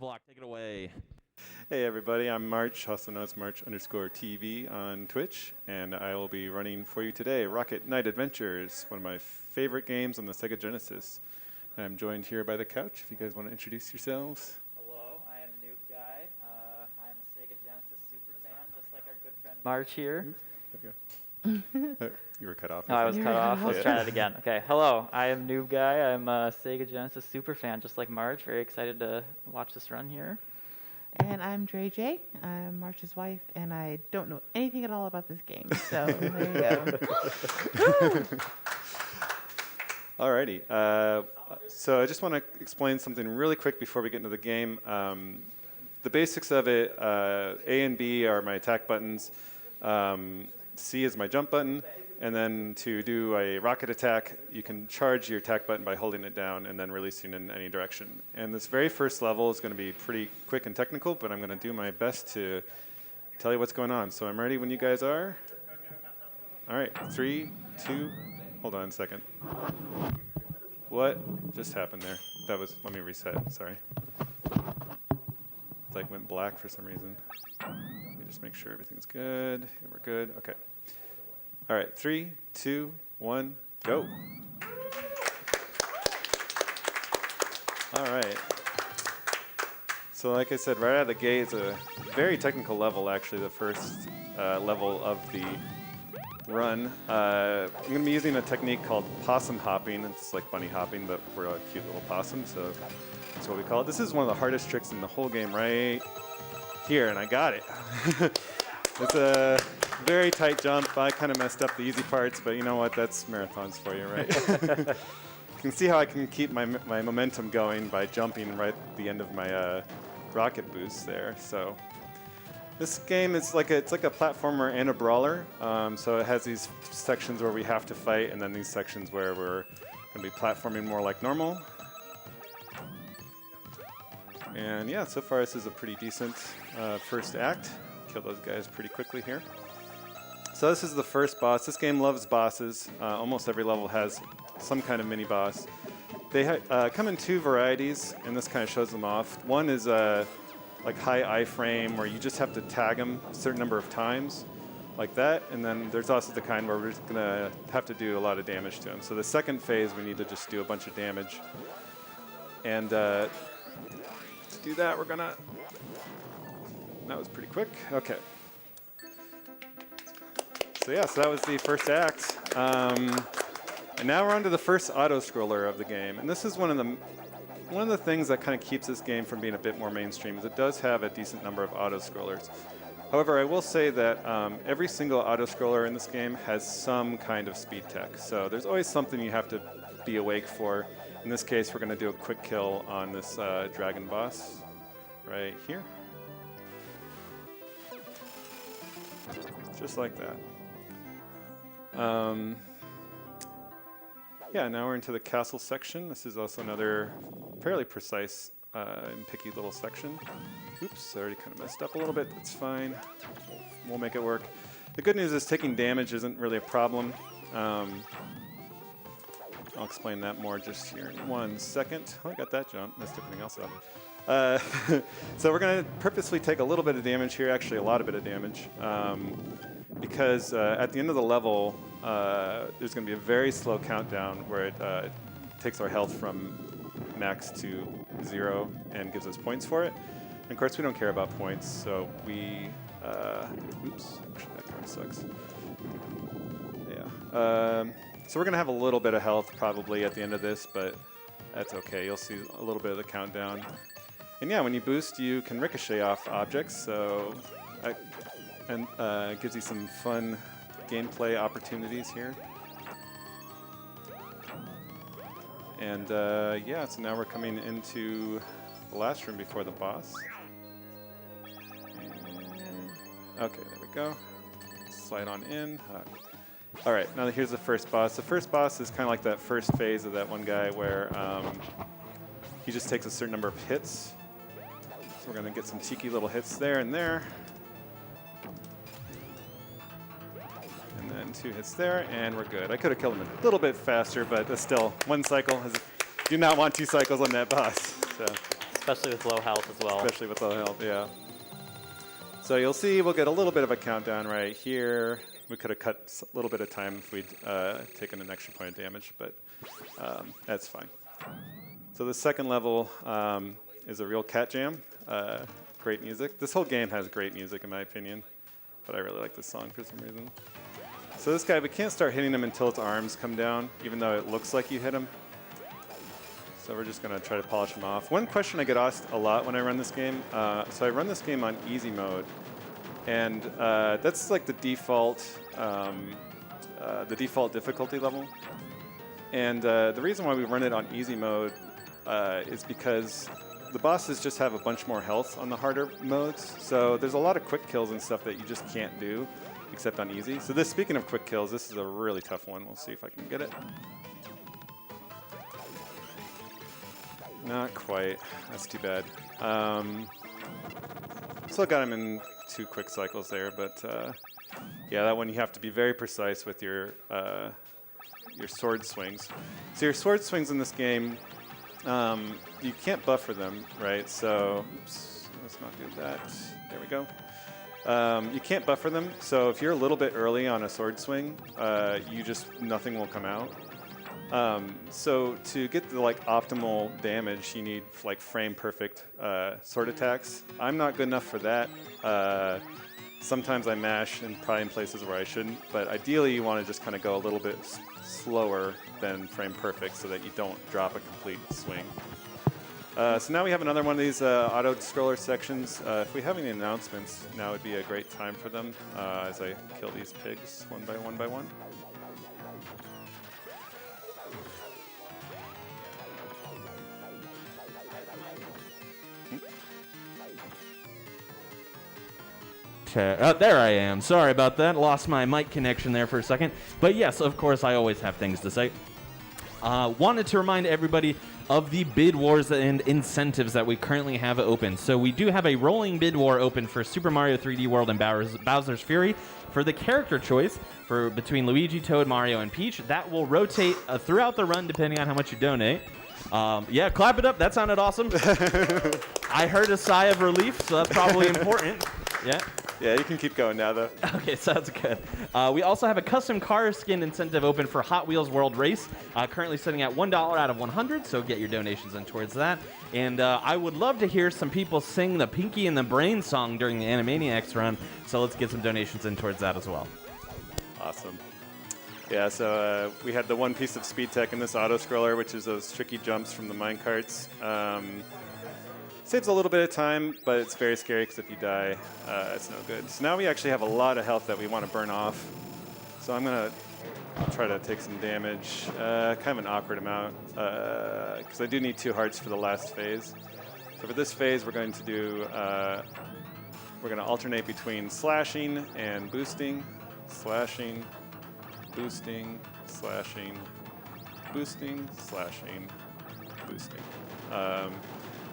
Vlog, take it away. Hey everybody, I'm March, also known as March_TV on Twitch, and I will be running for you today Rocket Knight Adventures, one of my favorite games on the Sega Genesis. And I'm joined here by the couch, if you guys want to introduce yourselves. Hello, I am Noob Guy. I'm a Sega Genesis super fan, just like our good friend March here. There you go. You were cut off. Oh, I was cut off. Let's try Yeah. that again. Okay, hello, I am Noob Guy. I'm a Sega Genesis super fan, just like March. Very excited to watch this run here. And I'm Dre J. I'm March's wife, and I don't know anything at all about this game. So there you go. Alrighty. So I just want to explain something really quick before we get into the game. The basics of it, A and B are my attack buttons. C is my jump button. And then to do a rocket attack, you can charge your attack button by holding it down and then releasing in any direction. And this very first level is going to be pretty quick and technical, but I'm going to do my best to tell you what's going on. So I'm ready when you guys are. All right, 3, 2, hold on a second. What just happened there? Let me reset, sorry. It like went black for some reason. Let me just make sure everything's good. Yeah, we're good, okay. All right, 3, 2, 1, go. All right. So like I said, right out of the gate, it's a very technical level, actually, the first level of the run. I'm going to be using a technique called Possum Hopping. It's like bunny hopping, but we're a cute little possum, so that's what we call it. This is one of the hardest tricks in the whole game right here, and I got it. It's a very tight jump. I kind of messed up the easy parts, but you know what? That's marathons for you, right? You can see how I can keep my momentum going by jumping right at the end of my rocket boost there. So this game is it's like a platformer and a brawler. So it has these sections where we have to fight, and then these sections where we're going to be platforming more like normal. And yeah, so far this is a pretty decent first act. Kill those guys pretty quickly here. So this is the first boss. This game loves bosses. Almost every level has some kind of mini boss. They come in two varieties, and this kind of shows them off. One is like high iframe, where you just have to tag them a certain number of times, like that. And then there's also the kind where we're just gonna have to do a lot of damage to them. So the second phase, we need to just do a bunch of damage. And to do that, we're gonna. That was pretty quick. Okay. So yeah, so that was the first act. And now we're on to the first auto-scroller of the game. And this is one of the things that kind of keeps this game from being a bit more mainstream, is it does have a decent number of auto-scrollers. However, I will say that every single auto-scroller in this game has some kind of speed tech. So there's always something you have to be awake for. In this case, we're going to do a quick kill on this dragon boss right here. Just like that. Yeah, now we're into the castle section. This is also another fairly precise and picky little section. Oops, I already kind of messed up a little bit. That's fine. We'll make it work. The good news is taking damage isn't really a problem. I'll explain that more just here in 1 second. Oh, I got that jump. Messed everything else up. So we're going to purposely take a little bit of damage here, actually a lot of bit of damage, because at the end of the level, there's going to be a very slow countdown where it takes our health from max to 0 and gives us points for it. And of course, we don't care about points, so we... oops, actually that kind of sucks. Yeah. So we're going to have a little bit of health probably at the end of this, but that's okay. You'll see a little bit of the countdown. And yeah, when you boost, you can ricochet off objects, so it gives you some fun gameplay opportunities here. And yeah, so now we're coming into the last room before the boss. Okay, there we go. Slide on in. All right, now here's the first boss. The first boss is kind of like that first phase of that one guy where he just takes a certain number of hits. So we're going to get some cheeky little hits there and there. And then 2 hits there, and we're good. I could have killed him a little bit faster, but that's still 1 cycle. Do not want 2 cycles on that boss. So especially with low health as well. Especially with low health, yeah. So you'll see we'll get a little bit of a countdown right here. We could have cut a little bit of time if we'd taken an extra point of damage, but that's fine. So the second level is a real cat jam. Great music. This whole game has great music in my opinion, but I really like this song for some reason. So this guy, we can't start hitting him until its arms come down, even though it looks like you hit him. So we're just going to try to polish him off. One question I get asked a lot when I run this game, so I run this game on easy mode, and that's like the default difficulty level. And the reason why we run it on easy mode is because the bosses just have a bunch more health on the harder modes. So there's a lot of quick kills and stuff that you just can't do except on easy. So this, speaking of quick kills, this is a really tough one. We'll see if I can get it. Not quite. That's too bad. Still got him in 2 quick cycles there, but yeah, that one you have to be very precise with your sword swings. So your sword swings in this game, you can't buffer them, right? So, oops, let's not do that. There we go. You can't buffer them, so if you're a little bit early on a sword swing, nothing will come out. So to get the like optimal damage, you need like frame perfect sword attacks. I'm not good enough for that. Sometimes I mash and probably in places where I shouldn't, but ideally you want to just kind of go a little bit slower than frame perfect so that you don't drop a complete swing. So now we have another one of these auto scroller sections. If we have any announcements, now would be a great time for them as I kill these pigs one by one by one. There I am. Sorry about that. Lost my mic connection there for a second. But yes, of course, I always have things to say. Wanted to remind everybody of the bid wars and incentives that we currently have open. So we do have a rolling bid war open for Super Mario 3D World and Bowser's Fury for the character choice for between Luigi, Toad, Mario, and Peach. That will rotate throughout the run depending on how much you donate. Yeah, clap it up. That sounded awesome. I heard a sigh of relief, so that's probably important. Yeah. Yeah, you can keep going now, though. Okay, sounds good. We also have a custom car skin incentive open for Hot Wheels World Race, currently sitting at $1 out of 100, so get your donations in towards that. And I would love to hear some people sing the Pinky and the Brain song during the Animaniacs run, so let's get some donations in towards that as well. Awesome. Yeah, so we had the one piece of speed tech in this auto-scroller, which is those tricky jumps from the minecarts. Saves a little bit of time, but it's very scary because if you die, it's no good. So now we actually have a lot of health that we want to burn off. So I'm going to try to take some damage, kind of an awkward amount, because I do need 2 hearts for the last phase. So for this phase, we're going to do, we're going to alternate between slashing and boosting, slashing, boosting, slashing, boosting, slashing, boosting.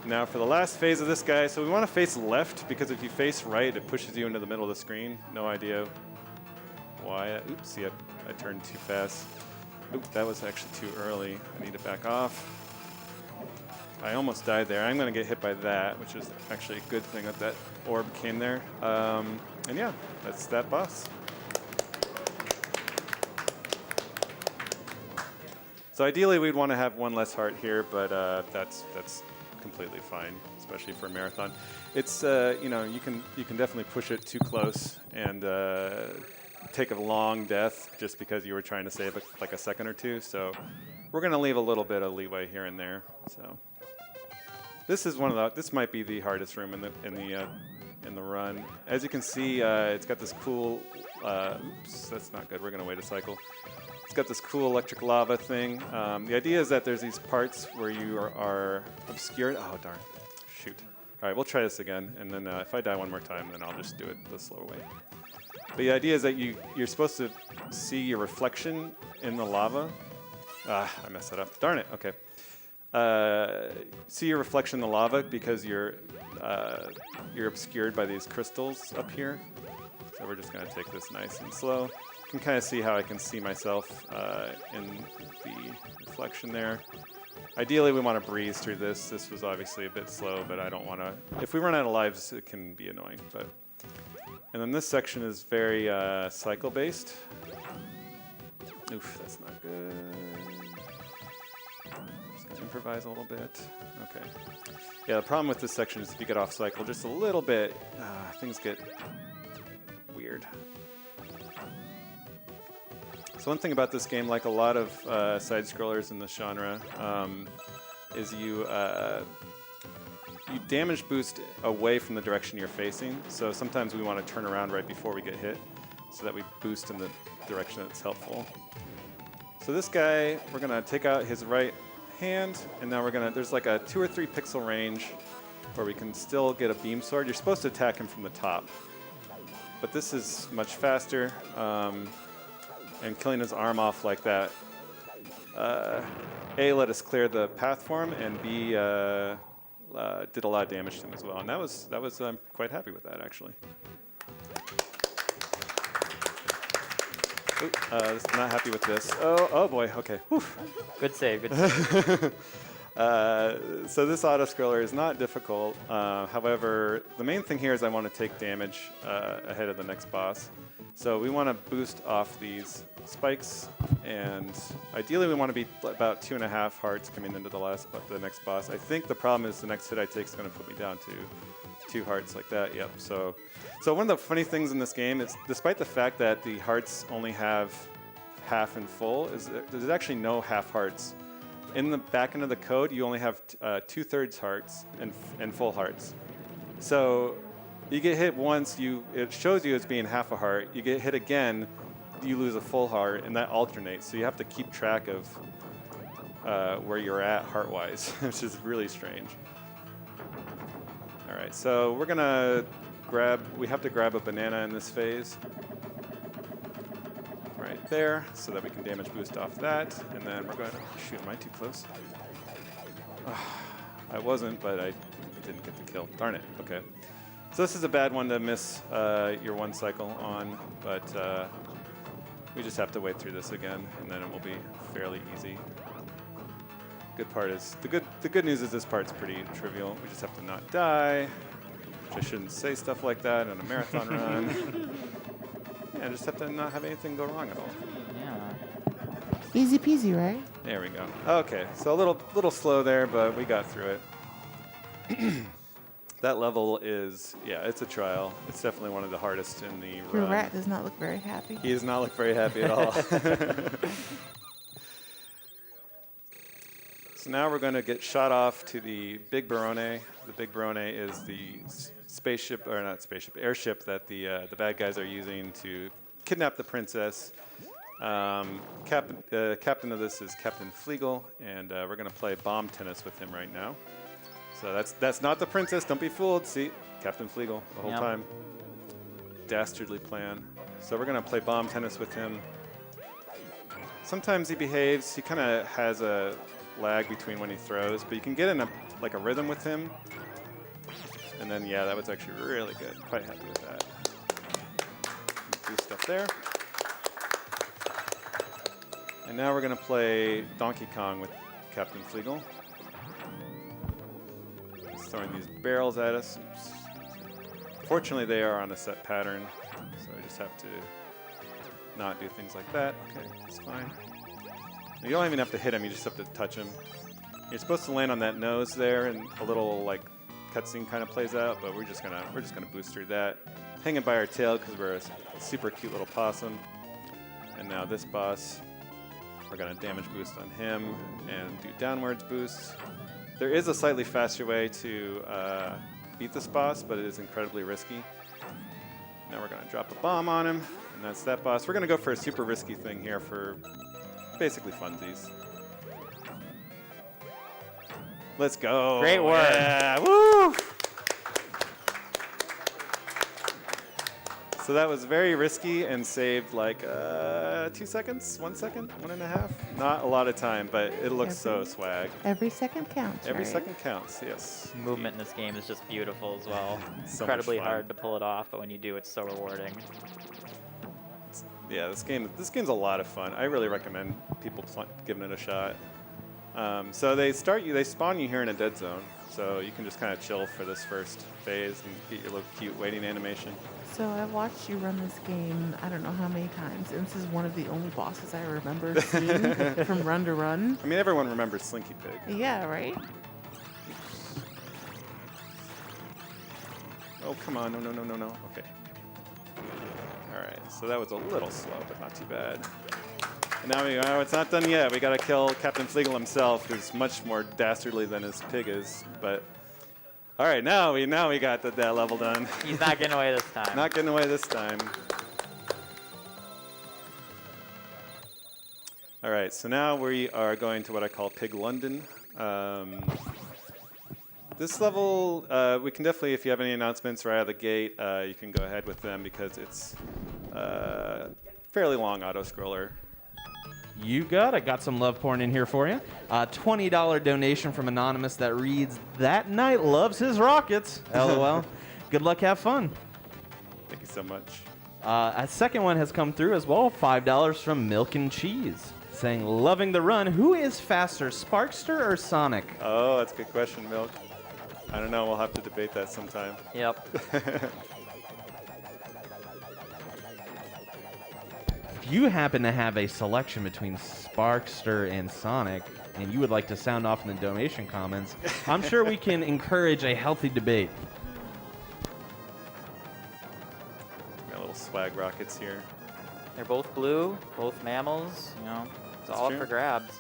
Now for the last phase of this guy, so we want to face left because if you face right, it pushes you into the middle of the screen. No idea why. Oops, see, I turned too fast. Oops, that was actually too early. I need to back off. I almost died there. I'm going to get hit by that, which is actually a good thing that that orb came there. And yeah, that's that boss. So ideally, we'd want to have 1 less heart here, but that's completely fine, especially for a marathon. It's you know, you can definitely push it too close and take a long death just because you were trying to save like a second or 2. So we're going to leave a little bit of leeway here and there. So this is this might be the hardest room in the run. As you can see, it's got this cool. Oops, that's not good. We're going to wait a cycle. It's got this cool electric lava thing. The idea is that there's these parts where you are obscured. Oh, darn. Shoot. All right, we'll try this again. And then if I die one more time, then I'll just do it the slow way. But the idea is that you're supposed to see your reflection in the lava. I messed that up. Darn it. Okay. See your reflection in the lava because you're obscured by these crystals up here. So we're just going to take this nice and slow. You can kind of see how I can see myself in the reflection there. Ideally, we want to breeze through this. This was obviously a bit slow, but I don't want to. If we run out of lives, it can be annoying. But and then this section is very cycle-based. Oof, that's not good. Just gonna improvise a little bit. Okay. Yeah, the problem with this section is if you get off cycle just a little bit, things get weird. So one thing about this game, like a lot of side-scrollers in this genre, is you damage boost away from the direction you're facing. So sometimes we want to turn around right before we get hit so that we boost in the direction that's helpful. So this guy, we're going to take out his right hand, and now we're going to, there's like a 2 or 3 pixel range where we can still get a beam sword. You're supposed to attack him from the top, but this is much faster. And killing his arm off like that, A, let us clear the path for him, and B, did a lot of damage to him as well. And that was I'm quite happy with that, actually. Ooh, not happy with this. Oh boy, okay. Whew. Good save, good save. So this auto-scroller is not difficult. However, the main thing here is I want to take damage ahead of the next boss. So we want to boost off these spikes, and ideally we want to be about 2.5 hearts coming into the next boss. I think the problem is the next hit I take is going to put me down to 2 hearts like that. Yep. So one of the funny things in this game is, despite the fact that the hearts only have half and full, is there's actually no half hearts. In the back end of the code, you only have 2/3 hearts and full hearts. So you get hit once, it shows you as being half a heart. You get hit again, you lose a full heart, and that alternates. So you have to keep track of where you're at heart-wise, which is really strange. All right, so we're gonna we have to grab a banana in this phase. Right there, so that we can damage boost off that. And then we're going to, shoot, am I too close? I wasn't, but I didn't get the kill. Darn it, okay. So this is a bad one to miss your 1 cycle on, but we just have to wait through this again, and then it will be fairly easy. Good part is, the good news is this part's pretty trivial. We just have to not die, which I shouldn't say stuff like that in a marathon run. Yeah, just have to not have anything go wrong at all. Yeah. Easy peasy, right? There we go. Okay, so a little slow there, but we got through it. That level is, yeah, it's a trial. It's definitely one of the hardest in the Your run. rat does not look very happy. He does not look very happy at all. So now we're going to get shot off to the Big Barone. The Big Barone is the spaceship, or not spaceship, airship that the bad guys are using to kidnap the princess. Captain of this is Captain Flegel, and we're going to play bomb tennis with him right now. So that's not the princess. Don't be fooled. See, Captain Flegel the whole time. Dastardly plan. So we're going to play bomb tennis with him. Sometimes he behaves. He kind of has a lag between when he throws, but you can get in a rhythm with him. And then, yeah, that was actually really good. Quite happy with that. Boost up there. And now we're going to play Donkey Kong with Captain Flegel. He's throwing these barrels at us. Oops. Fortunately, they are on a set pattern, so I just have to not do things like that. Okay, that's fine. You don't even have to hit him, you just have to touch him. You're supposed to land on that nose there, and a little like cutscene kind of plays out, but we're just gonna boost through that. Hanging by our tail because we're a super cute little possum. And now this boss, we're gonna damage boost on him and do downwards boosts. There is a slightly faster way to beat this boss, but it is incredibly risky. Now we're gonna drop a bomb on him, and that's that boss. We're gonna go for a super risky thing here for basically funsies. Let's go. Great work. Yeah, woo! So that was very risky and saved like 2 seconds, 1 second, 1.5. Not a lot of time, but it looks so swag. Every second counts. Every right? second counts, yes. Movement in this game is just beautiful as well. So Incredibly much fun. hard to pull it off, but when you do, it's so rewarding. Yeah, this game's a lot of fun. I really recommend people giving it a shot. So they spawn you here in a dead zone. So you can just kind of chill for this first phase and get your little cute waiting animation. So I've watched you run this game, I don't know how many times, and this is one of the only bosses I remember seeing from run to run. I mean, everyone remembers Slinky Pig. Yeah, right? Oh, come on. No. Okay. All right. So that was a little slow, but not too bad. And now it's not done yet. We got to kill Captain Flegel himself, who's much more dastardly than his pig is. But all right, now we got that level done. He's not getting away this time. Not getting away this time. All right, so now we are going to what I call Pig London. This level, we can definitely, if you have any announcements right out of the gate, you can go ahead with them because it's fairly long auto-scroller. You got it. Got some love pouring in here for you. $20 donation from Anonymous that reads, "That knight loves his rockets." LOL. Good luck. Have fun. Thank you so much. A second one has come through as well. $5 from Milk and Cheese, saying, "Loving the run. Who is faster, Sparkster or Sonic?" Oh, that's a good question, Milk. I don't know. We'll have to debate that sometime. Yep. If you happen to have a selection between Sparkster and Sonic, and you would like to sound off in the donation comments, I'm sure we can encourage a healthy debate. Got little swag rockets here. They're both blue, both mammals. You know, it's all true. up for grabs.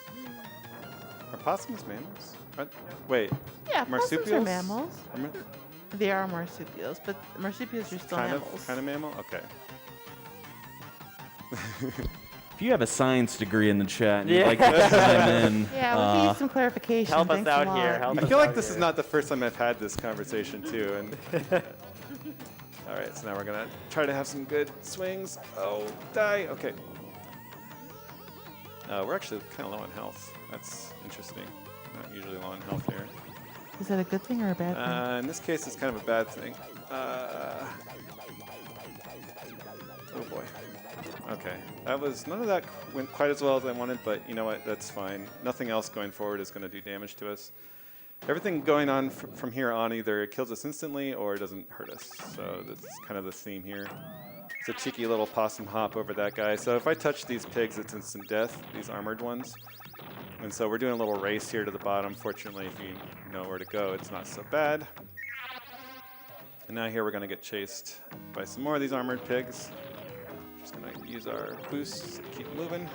Are possums mammals? What? Wait. Yeah, possums are Marsupials? mammals. Are ma- They are marsupials, but marsupials are still mammals. Kind of mammal? Okay. If you have a science degree in the chat and you'd like to chime in, Yeah, we need some clarification. Help us Thanks a out lot. here. Help I us feel like out this is here. not the first time I've had this conversation too. And all right, so now we're gonna try to have some good swings. Oh, die. Okay. We're actually kind of low on health. That's interesting. Not usually low on health here. Is that a good thing or a bad thing? In this case, it's kind of a bad thing. Oh boy. Okay, none of that went quite as well as I wanted, but you know what? That's fine. Nothing else going forward is going to do damage to us. Everything going on from here on either kills us instantly or doesn't hurt us. So that's kind of the theme here. It's a cheeky little possum hop over that guy. So if I touch these pigs, it's instant death, these armored ones. And so we're doing a little race here to the bottom. Fortunately, if you know where to go, it's not so bad. And now here we're going to get chased by some more of these armored pigs. Just going to use our boosts to keep moving.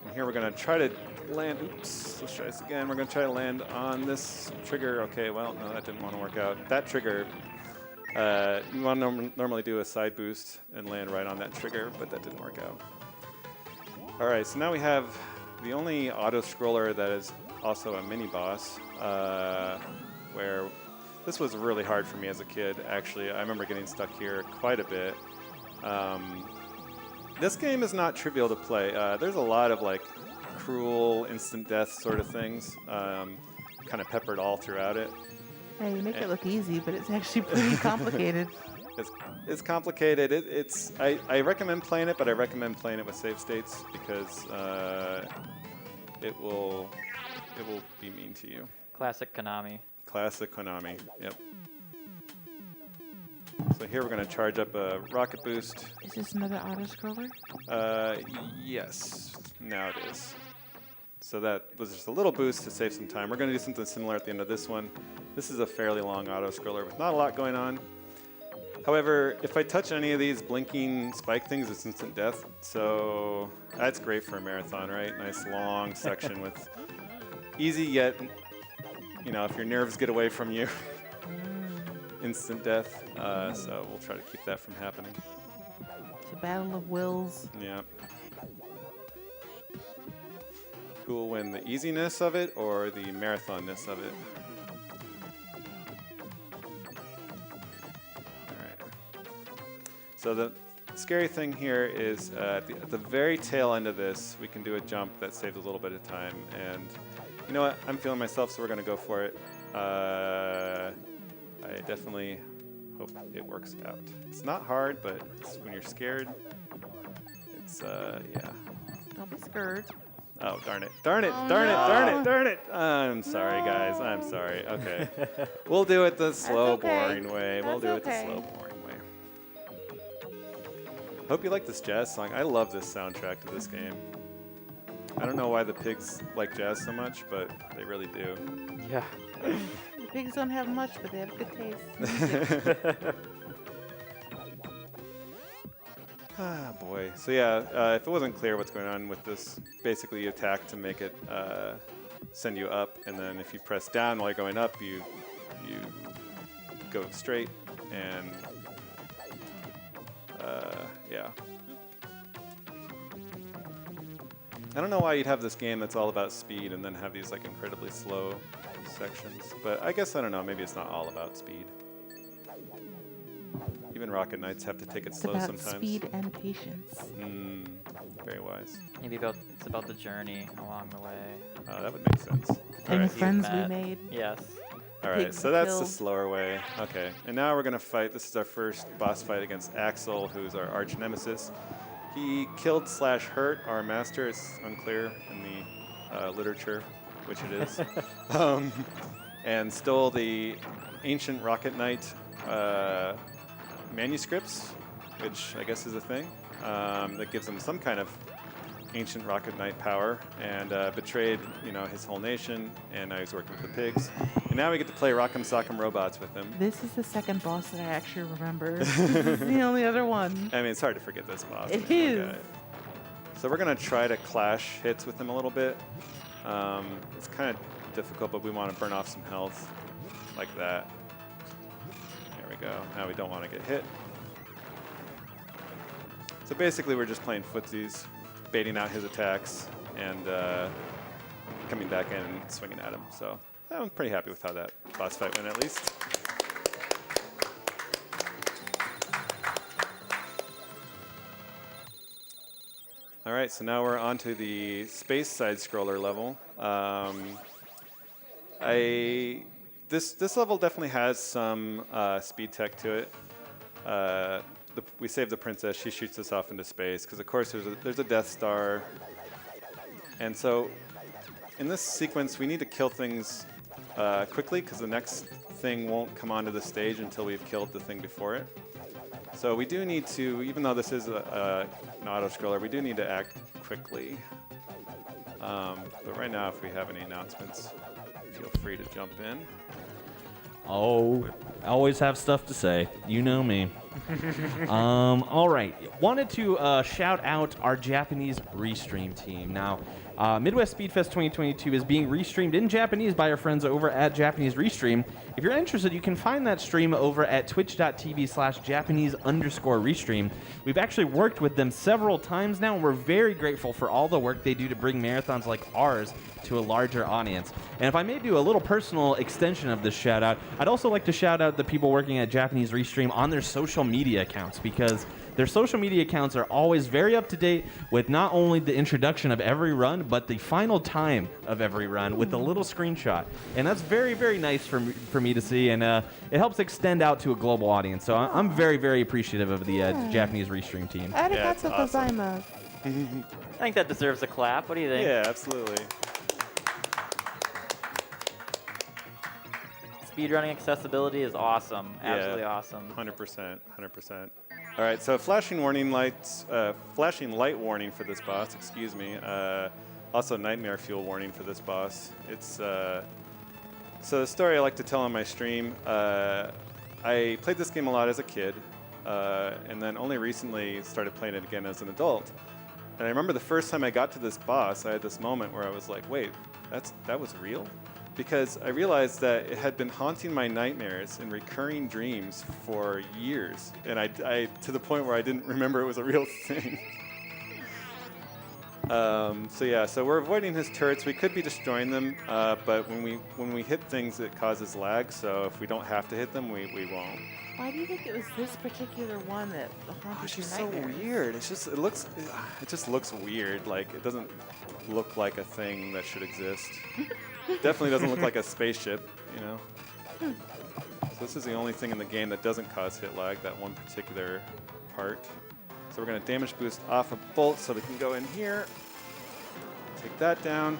And here we're going to try to land. Oops, let's try this again. We're going to try to land on this trigger. Okay, well, no, that didn't want to work out. That trigger, you want to normally do a side boost and land right on that trigger, but that didn't work out. All right, so now we have the only auto-scroller that is also a mini-boss, where this was really hard for me as a kid, actually. I remember getting stuck here quite a bit. This game is not trivial to play. There's a lot of like cruel instant death sort of things kind of peppered all throughout it. Yeah, you make it look easy, but it's actually pretty complicated. It's complicated. I recommend playing it, but I recommend playing it with save states because it will be mean to you. Classic Konami. Classic Konami. Yep. So here we're going to charge up a rocket boost. Is this another auto-scroller? Yes, now it is. So that was just a little boost to save some time. We're going to do something similar at the end of this one. This is a fairly long auto-scroller with not a lot going on. However, if I touch any of these blinking spike things, it's instant death. So that's great for a marathon, right? Nice long section with easy yet, you know, if your nerves get away from you, instant death. So we'll try to keep that from happening. It's a battle of wills. Yeah. Who will win, the easiness of it or the marathonness of it? All right. So the scary thing here is at the very tail end of this, we can do a jump that saves a little bit of time. And you know what? I'm feeling myself, so we're going to go for it. I definitely hope it works out. It's not hard, but when you're scared, it's, yeah. Don't be scared. Oh, darn it. Darn it. Oh, Darn it. Darn no. it. Darn it. I'm sorry, guys. I'm sorry. Okay. We'll do it the slow, okay. boring way. We'll That's do it the okay. slow, boring way. Hope you like this jazz song. I love this soundtrack to this game. I don't know why the pigs like jazz so much, but they really do. Yeah. The pigs don't have much, but they have good taste. Ah, boy. So yeah, if it wasn't clear what's going on with this, basically you attack to make it send you up, and then if you press down while you're going up, you go straight, and yeah. I don't know why you'd have this game that's all about speed and then have these like incredibly slow sections, but I guess I don't know. Maybe it's not all about speed. Even Rocket Knights have to take it It's slow about sometimes. speed and patience. Very wise. Maybe it's about the journey along the way. That would make sense. And the Alright. friends we Matt. made. Yes. Alright, pigs so that's the killed. slower way. Okay, and now we're gonna fight. This is our first boss fight against Axel, who's our arch nemesis. He killed / hurt our master. It's unclear in the literature, which it is, and stole the ancient Rocket Knight manuscripts, which I guess is a thing that gives him some kind of ancient Rocket Knight power, and betrayed, his whole nation. And now he's working with the pigs. And now we get to play Rock'em Sock'em Robots with him. This is the second boss that I actually remember. This is the only other one. I mean, it's hard to forget this boss. It I mean, is. look at it. So we're gonna try to clash hits with him a little bit. It's kind of difficult, but we want to burn off some health, like that. There we go. Now we don't want to get hit. So basically, we're just playing footsies, baiting out his attacks, and coming back in and swinging at him. So I'm pretty happy with how that boss fight went, at least. All right, so now we're on to the space side-scroller level. This level definitely has some speed tech to it. We save the princess. She shoots us off into space because, of course, there's a Death Star. And so in this sequence, we need to kill things quickly because the next thing won't come onto the stage until we've killed the thing before it. So we do need to, even though this is an auto-scroller, we do need to act quickly. But right now, if we have any announcements, feel free to jump in. Oh, I always have stuff to say. You know me. All right. Wanted to shout out our Japanese restream team. Now, Midwest Speedfest 2022 is being restreamed in Japanese by our friends over at Japanese Restream. If you're interested, you can find that stream over at twitch.tv/Japanese_restream. We've actually worked with them several times now, and we're very grateful for all the work they do to bring marathons like ours to a larger audience. And if I may do a little personal extension of this shout out, I'd also like to shout out the people working at Japanese Restream on their social media accounts, because their social media accounts are always very up to date with not only the introduction of every run, but the final time of every run with a little screenshot. And that's very, very nice for me to see, and it helps extend out to a global audience. So I'm very, very appreciative of the Japanese Restream team. Yeah, it's Arigato awesome. gozaimasu. I think that deserves a clap. What do you think? Yeah, absolutely. Speedrunning accessibility is awesome. Yeah. Absolutely awesome. 100%, 100%. All right, so flashing light warning for this boss. Excuse me. Also, nightmare fuel warning for this boss. It's so the story I like to tell on my stream. I played this game a lot as a kid, and then only recently started playing it again as an adult. And I remember the first time I got to this boss, I had this moment where I was like, "Wait, that was real?" Because I realized that it had been haunting my nightmares and recurring dreams for years, and I to the point where I didn't remember it was a real thing. So we're avoiding his turrets. We could be destroying them, but when we hit things, it causes lag. So if we don't have to hit them, we won't. Why do you think it was this particular one that haunted It's your just so nightmares? weird. It just looks weird. Like, it doesn't look like a thing that should exist. Definitely doesn't look like a spaceship, you know? So this is the only thing in the game that doesn't cause hit lag, that one particular part. So we're going to damage boost off a bolt so we can go in here. take that down.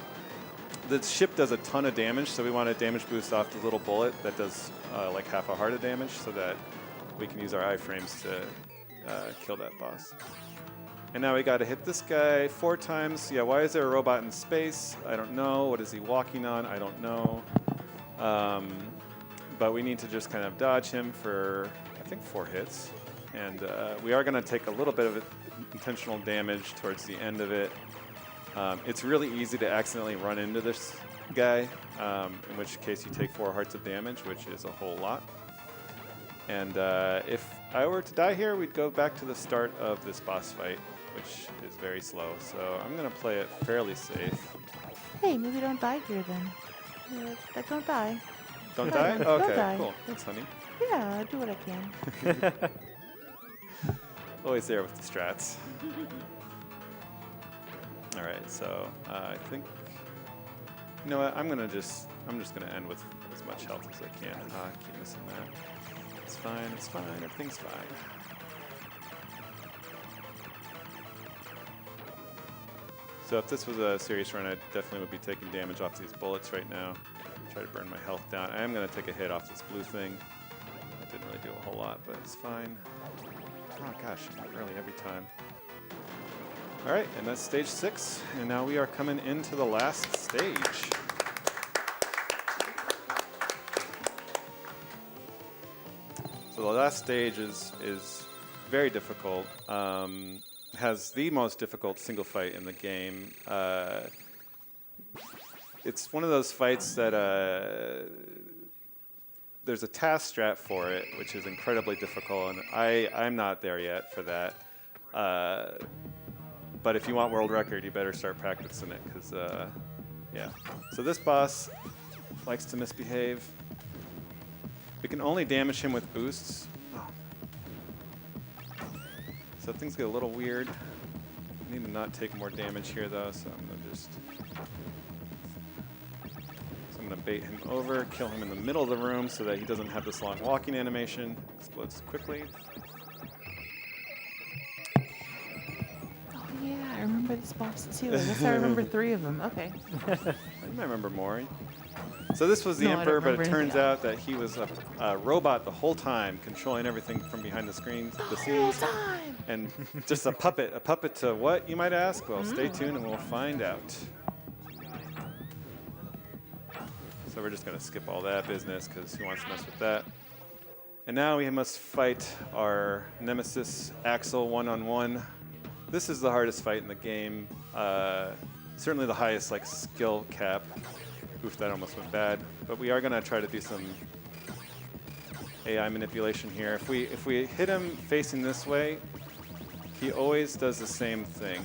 The ship does a ton of damage, so we want to damage boost off the little bullet that does like half a heart of damage so that we can use our iframes to kill that boss. And now we got to hit this guy 4 times. Yeah, why is there a robot in space? I don't know. What is he walking on? I don't know. But we need to just kind of dodge him for, I think, 4 hits. And we are going to take a little bit of intentional damage towards the end of it. It's really easy to accidentally run into this guy, in which case you take 4 hearts of damage, which is a whole lot. And if I were to die here, we'd go back to the start of this boss fight, which is very slow. So I'm going to play it fairly safe. Hey, maybe don't die here then. Don't die. Don't Don't die? die. Okay, Don't die. cool. Thanks, honey. Yeah, I'll do what I can. Always there with the strats. All right, so I think, you know what? I'm just gonna end with as much health as I can. I keep missing that. It's fine. It's fine. Everything's fine. So if this was a serious run, I definitely would be taking damage off these bullets right now. Try to burn my health down. I am gonna take a hit off this blue thing. That didn't really do a whole lot, but it's fine. Oh gosh, really every time. All right, and that's stage 6, and now we are coming into the last stage. So the last stage is very difficult. Has the most difficult single fight in the game. It's one of those fights that there's a task strat for it, which is incredibly difficult, and I'm not there yet for that. But if you want world record, you better start practicing it, because, yeah. So this boss likes to misbehave. We can only damage him with boosts. Oh. So things get a little weird. I need to not take more damage here, though, so I'm going to bait him over, kill him in the middle of the room so that he doesn't have this long walking animation. Explodes quickly. Oh yeah, I remember this boss too. I guess I remember 3 of them. Okay. You might remember more. So this was the No, I don't Emperor, but it remember turns anything out that he was a robot the whole time, controlling everything from behind the screens, the Whole scenes, time. and just a puppet. A puppet to what, you might ask? Well, stay tuned and we'll find out. So we're just going to skip all that business because who wants to mess with that? And now we must fight our Nemesis Axel one-on-one. This is the hardest fight in the game. Certainly the highest skill cap. Oof, that almost went bad. But we are going to try to do some AI manipulation here. If we hit him facing this way, he always does the same thing.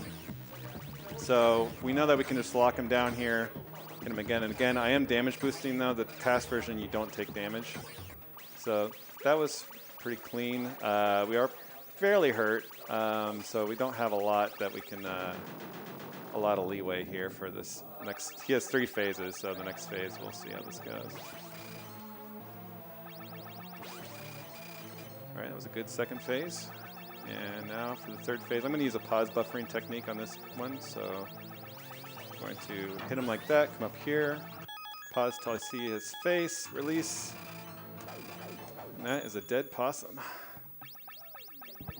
So we know that we can just lock him down here. Hit him again and again. I am damage boosting though. The cast version, you don't take damage. So that was pretty clean. We are fairly hurt, so we don't have a lot that we can, a lot of leeway here for this next. He has 3 phases, so the next phase we'll see how this goes. All right, that was a good second phase. And now for the 3rd phase, I'm going to use a pause buffering technique on this one. So I'm going to hit him like that, come up here, pause till I see his face, release. And that is a dead possum.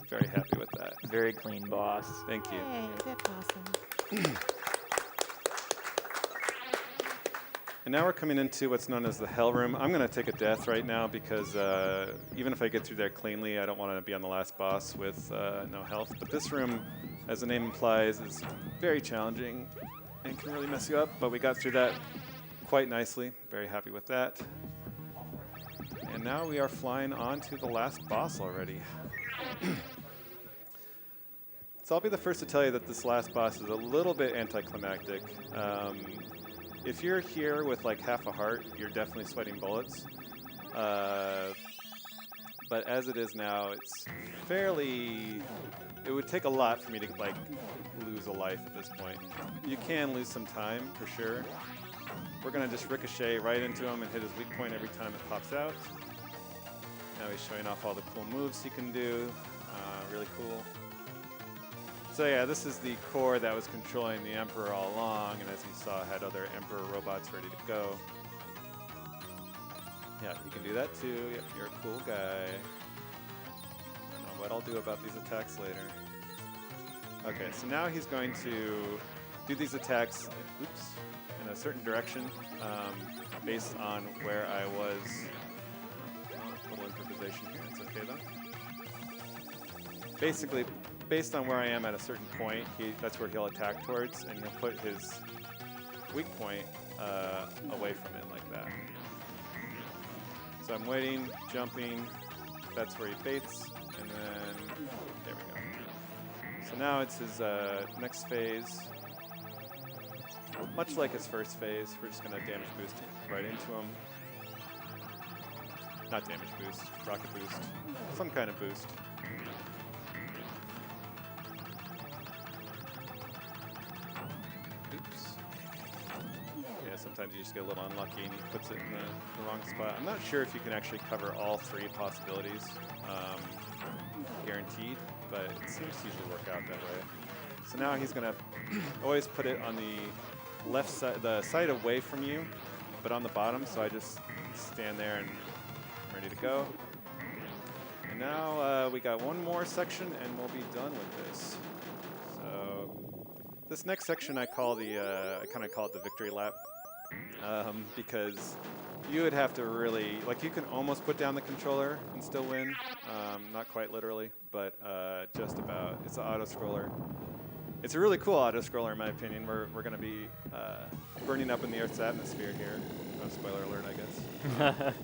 Very happy with that. Very clean boss. Thank you. Hey, that's awesome. And now we're coming into what's known as the Hell Room. I'm going to take a death right now because even if I get through there cleanly, I don't want to be on the last boss with no health. But this room, as the name implies, is very challenging and can really mess you up. But we got through that quite nicely. Very happy with that. And now we are flying on to the last boss already. So I'll be the first to tell you that this last boss is a little bit anticlimactic. If you're here with half a heart, you're definitely sweating bullets. But as it is now, it's fairly... It would take a lot for me to lose a life at this point. You can lose some time, for sure. We're going to just ricochet right into him and hit his weak point every time it pops out. Now he's showing off all the cool moves he can do. Really cool. So yeah, this is the core that was controlling the Emperor all along, and as you saw, had other Emperor robots ready to go. Yeah, you can do that too. Yep, you're a cool guy. I don't know what I'll do about these attacks later. Okay, so now he's going to do these attacks, oops, in a certain direction, based on where I was. A little improvisation here, it's okay though. Basically, based on where I am at a certain point, that's where he'll attack towards, and he'll put his weak point away from it like that. So I'm waiting, jumping, that's where he baits, and then there we go. So now it's his next phase. Much like his first phase, we're just going to damage boost right into him. Not damage boost, rocket boost, some kind of boost. Oops. Yeah, sometimes you just get a little unlucky and he puts it in the wrong spot. I'm not sure if you can actually cover all three possibilities, guaranteed, but it seems to usually work out that way. So now he's going to always put it on the left side, the side away from you, but on the bottom, so I just stand there and I'm ready to go. And now we got one more section and we'll be done with this. So this next section I call I kind of call it the victory lap, because you would have to really, like, you can almost put down the controller and still win. Not quite literally, but just about. It's an auto-scroller. It's a really cool auto-scroller in my opinion. We're going to be burning up in the Earth's atmosphere here. No spoiler alert, I guess.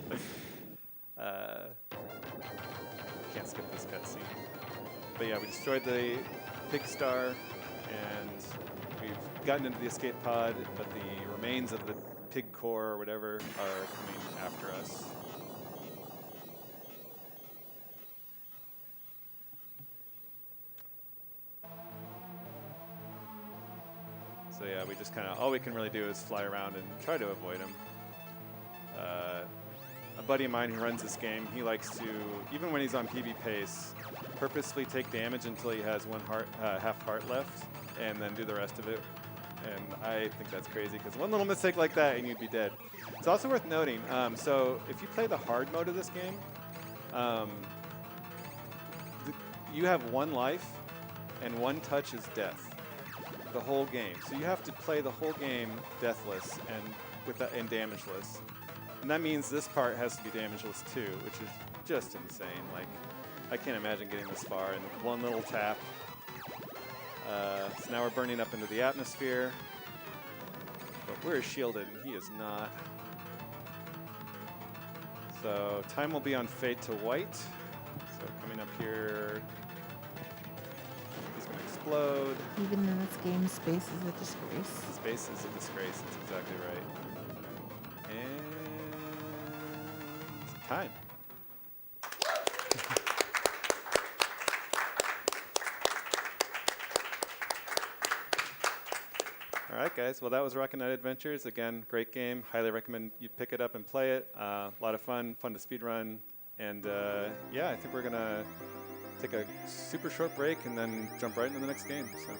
Can't skip this cutscene. But yeah, we destroyed the pig star, and we've gotten into the escape pod, but the remains of the pig core or whatever are coming after us. So yeah, we just kind of, all we can really do is fly around and try to avoid him. A buddy of mine who runs this game, he likes to, even when he's on PB pace, purposely take damage until he has one heart, half heart left, and then do the rest of it. And I think that's crazy, because one little mistake like that and you'd be dead. It's also worth noting, so if you play the hard mode of this game, you have one life, and one touch is death. The whole game. So you have to play the whole game deathless and damageless. And that means this part has to be damageless too, which is just insane. Like, I can't imagine getting this far in one little tap. So now we're burning up into the atmosphere. But we're shielded and he is not. So time will be on fade to white. So coming up here, he's going to explode. Even in this game, space is a disgrace. Space is a disgrace, that's exactly right. And time. All right, guys. Well, that was Rocket Knight Adventures. Again, great game. Highly recommend you pick it up and play it. A lot of fun to speedrun. And yeah, I think we're going to take a super short break and then jump right into the next game. So.